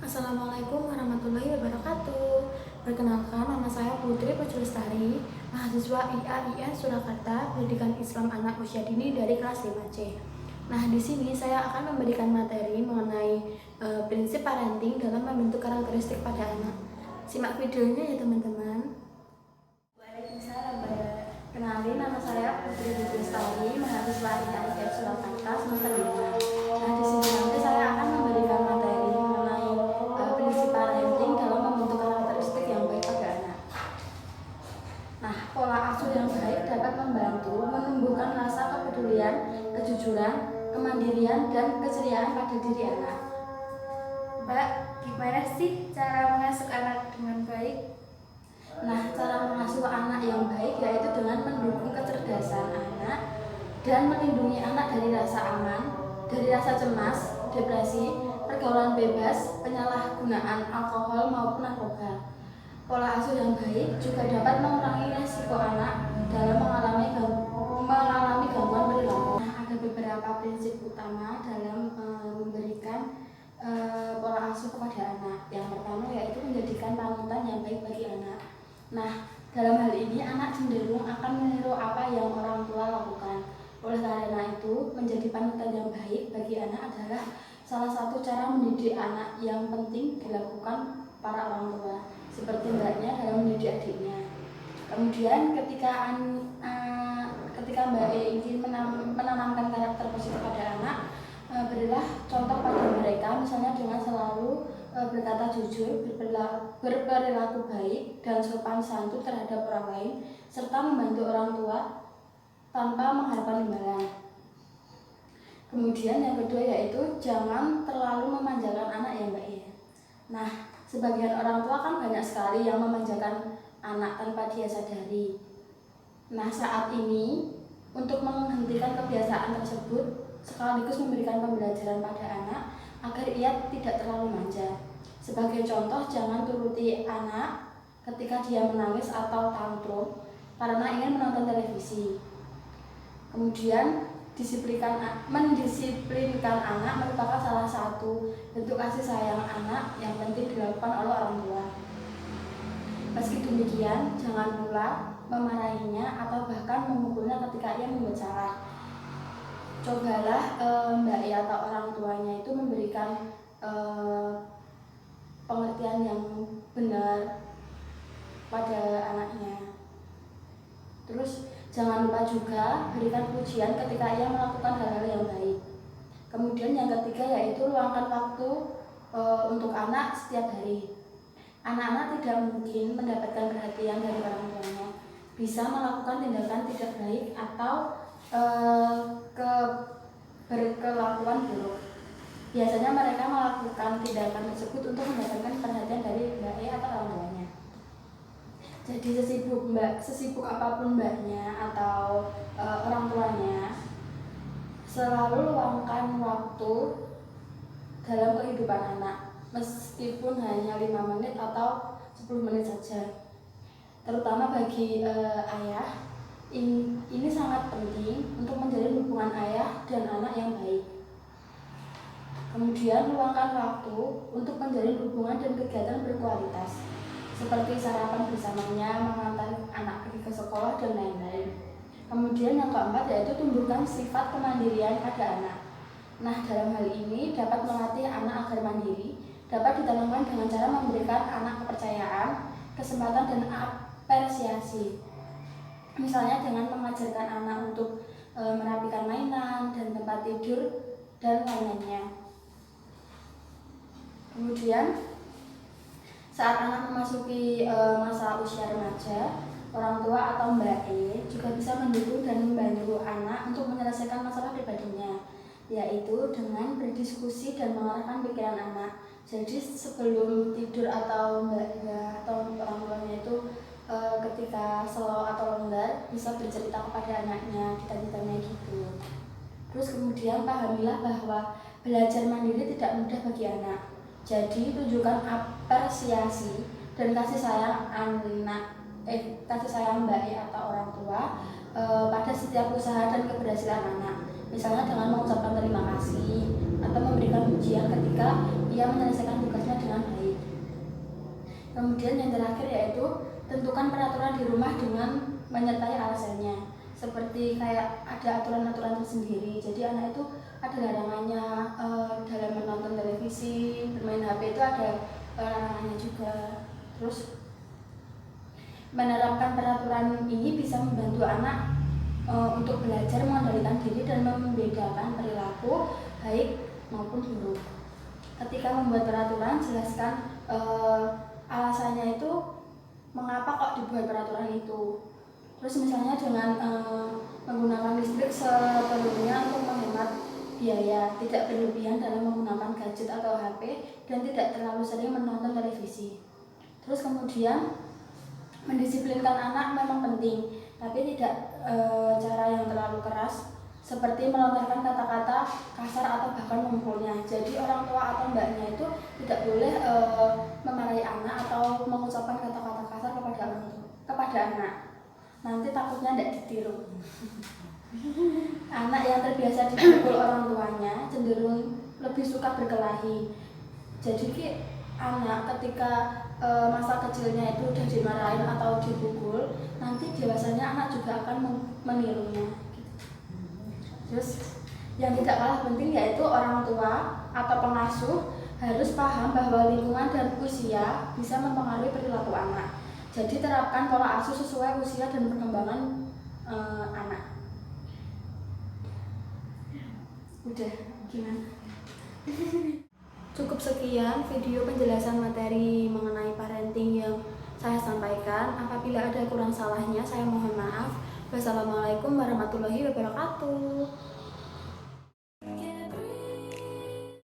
Assalamualaikum warahmatullahi wabarakatuh. Perkenalkan, nama saya Putri Puculestari, mahasiswa IAIN Surakarta, Pendidikan Islam Anak Usia Dini dari kelas 5C. Nah, di sini saya akan memberikan materi mengenai prinsip parenting dalam membentuk karakteristik pada anak. Simak videonya ya teman-teman. Waalaikumsalam. Kenalin, nama saya Putri Puculestari, mahasiswa IAIN Surakarta semester 5. Nah, di sini nanti saya akan memberikan materi mengenai prinsip parenting dalam membentuk karakteristik yang baik pada anak. Nah, pola asuh yang baik dapat membantu menumbuhkan rasa kepedulian, kejujuran, kemandirian, dan keceriaan pada diri anak. Mbak, gimana sih cara mengasuh anak dengan baik? Nah, cara mengasuh anak yang baik yaitu dengan mendukung kecerdasan anak dan melindungi anak dari rasa aman, dari rasa cemas, depresi, pergaulan bebas, penyalahgunaan alkohol maupun narkoba. Pola asuh yang baik juga dapat mengurangi risiko anak dalam mengalami gangguan perilaku. Nah, ada beberapa prinsip utama dalam memberikan pola asuh kepada anak. Yang pertama yaitu menjadikan panutan yang baik bagi anak. Nah, dalam hal ini anak cenderung akan meniru apa yang orang tua lakukan. Oleh karena itu, menjadi panutan yang baik bagi anak adalah salah satu cara mendidik anak yang penting dilakukan para orang tua, seperti mbaknya dalam mendidik adiknya. Kemudian ketika Mbak E ingin menanamkan karakter positif pada anak, berilah contoh pada mereka, misalnya dengan selalu berkata jujur, berperilaku baik, dan sopan santun terhadap orang lain, serta membantu orang tua tanpa mengharapkan imbalan. Kemudian yang kedua yaitu jangan terlalu memanjakan anak ya Mbak ya. Nah, sebagian orang tua kan banyak sekali yang memanjakan anak tanpa dia sadari. Nah, saat ini untuk menghentikan kebiasaan tersebut sekaligus memberikan pembelajaran pada anak agar ia tidak terlalu manja. Sebagai contoh, jangan turuti anak ketika dia menangis atau tantrum karena ingin menonton televisi. Kemudian mendisiplinkan anak merupakan salah satu bentuk kasih sayang anak yang penting dilakukan oleh orang tua. Meski demikian, jangan pula memarahinya atau bahkan memukulnya ketika ia membuat salah. Cobalah Mbak ya atau orang tuanya itu memberikan pengertian yang benar pada anaknya. Terus jangan lupa juga berikan pujian ketika ia melakukan hal-hal yang baik. Kemudian yang ketiga yaitu luangkan waktu untuk anak setiap hari. Anak-anak tidak mungkin mendapatkan perhatian dari orang tuanya, bisa melakukan tindakan tidak baik atau berkelakuan buruk. Biasanya mereka melakukan tindakan tersebut untuk mendapatkan perhatian dari Mbak E atau orang tuanya. Jadi sesibuk apapun mbaknya atau orang tuanya, selalu luangkan waktu dalam kehidupan anak, meskipun hanya 5 menit atau 10 menit saja. Terutama bagi ayah, ini sangat penting untuk menjalin hubungan ayah dan anak yang baik. Kemudian luangkan waktu untuk menjalin hubungan dan kegiatan berkualitas, seperti sarapan bersamanya, mengantar anak pergi ke sekolah, dan lain-lain. Kemudian yang keempat yaitu tumbuhkan sifat kemandirian pada anak. Nah, dalam hal ini dapat melatih anak agar mandiri, dapat ditanamkan dengan cara memberikan anak kepercayaan, kesempatan, dan apresiasi. Misalnya dengan mengajarkan anak untuk merapikan mainan dan tempat tidur dan lain-lainnya. Kemudian saat anak memasuki masa usia remaja, orang tua atau Mbak E juga bisa mendukung dan membantu anak untuk menyelesaikan masalah pribadinya, yaitu dengan berdiskusi dan mengarahkan pikiran anak. Jadi sebelum tidur atau Mbak E atau orang tuanya itu ketika slow atau longgar bisa bercerita kepada anaknya cita-citanya gitu. Terus kemudian pahamilah bahwa belajar mandiri tidak mudah bagi anak. Jadi tunjukkan apresiasi dan kasih sayang Mbak E atau orang tua pada setiap usaha dan keberhasilan anak. Misalnya dengan mengucapkan terima kasih atau memberikan pujian ketika ia menyelesaikan tugasnya dengan baik. Kemudian yang terakhir yaitu tentukan peraturan di rumah dengan menyertai alasannya. Seperti kayak ada aturan-aturan tersendiri. Jadi anak itu ada larangannya dalam menonton televisi, bermain HP itu ada larangannya juga. Terus menerapkan peraturan ini bisa membantu anak untuk belajar mengendalikan diri dan membedakan perilaku baik maupun buruk. Ketika membuat peraturan, jelaskan alasannya itu mengapa kok dibuat peraturan itu. Terus misalnya dengan menggunakan listrik sepenuhnya untuk menghemat biaya, tidak berlebihan dalam menggunakan gadget atau HP, dan tidak terlalu sering menonton televisi. Terus kemudian mendisiplinkan anak memang penting, tapi tidak cara yang terlalu keras seperti melontarkan kata-kata kasar atau bahkan memukulnya. Jadi orang tua atau mbaknya itu tidak boleh memarahi anak atau mengucapkan kata-kata kasar kepada anak. Nanti takutnya tidak ditiru. Anak yang terbiasa dipukul orang tuanya cenderung lebih suka berkelahi. Jadi anak ketika masa kecilnya itu udah dimarahin atau dipukul, nanti dewasanya anak juga akan menirunya. Terus yang tidak kalah penting yaitu orang tua atau pengasuh harus paham bahwa lingkungan dan usia bisa mempengaruhi perilaku anak. Jadi terapkan pola asuh sesuai usia dan perkembangan anak. Udah, gimana? Cukup sekian video penjelasan materi mengenai parenting yang saya sampaikan. Apabila ada kurang salahnya, saya mohon maaf. Wassalamualaikum warahmatullahi wabarakatuh.